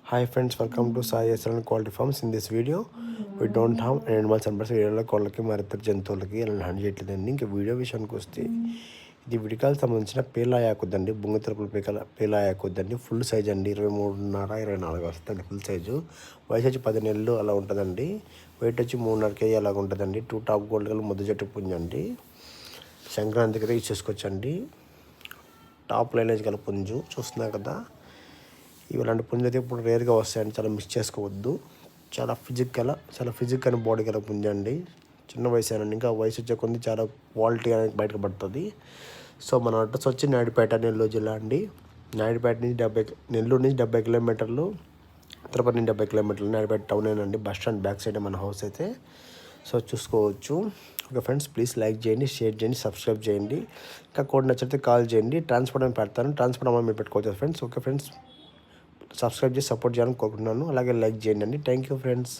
Hi friends, welcome to Sai Excellent Quality Farms. In this video, we don't have animals and birds. వీడియోలో కోళ్ళకి మరి ఇతర జంతువులకి ఇలా హ్యాండ్ చేయట్లేదండి. ఇంకా వీడియో విషయానికి వస్తే ఇది విడికాలకు సంబంధించిన పేలాయాకుద్దండి. బొంగు తరపుల పేలాయాకుద్దండి. ఫుల్ సైజ్ అండి, 23.5 24 వస్తుందండి ఫుల్ సైజు. వయసు వచ్చి 10 నెలలు అలా ఉంటుందండి. వెయిట్ వచ్చి 3.5 kg అలా ఉంటుందండి. 2 టాప్ గోల్డ్ కలర్ ముద్ద చెట్టు పుంజండి. సంక్రాంతికి అయితే యూజ్ చేసుకోవచ్చండి. టాప్ లైనేజ్ గల పుంజు చూస్తున్నారు కదా. ఇలాంటి పుంజు అయితే ఇప్పుడు రేర్గా వస్తాయండి, చాలా మిస్ చేసుకోవద్దు. చాలా ఫిజికల్ బాడీ గల పుంజు అండి. చిన్న వయసు అండి, ఇంకా వయసు వచ్చే కొద్ది చాలా క్వాలిటీ అనేది బయటకు పడుతుంది. సో మన అడ్రస్ వచ్చి నాయుడుపేట, నెల్లూరు జిల్లా అండి. నాయుడుపేట నుంచి నెల్లూరు నుంచి 70 కిలోమీటర్లు, తిరుపతి నుంచి 70 కిలోమీటర్లు. నాయుడుపేట టౌన్ అండి, బస్ స్టాండ్ బ్యాక్ సైడ్ మన హౌస్ అయితే. సో చూసుకోవచ్చు. ఓకే ఫ్రెండ్స్, ప్లీజ్ లైక్ చేయండి, షేర్ చేయండి, సబ్స్క్రైబ్ చేయండి. ఇంకా కోడ్ నచ్చితే కాల్ చేయండి. ట్రాన్స్పోర్ట్ అని పెడతాను, ట్రాన్స్పోర్ట్ అమౌంట్ మీరు పెట్టుకోవచ్చు ఫ్రెండ్స్. ఓకే ఫ్రెండ్స్, సబ్స్క్రైబ్ చేసి సపోర్ట్ చేయాలని కోరుకుంటున్నాను. అలాగే లైక్ చేయండి అండి. Thank you friends.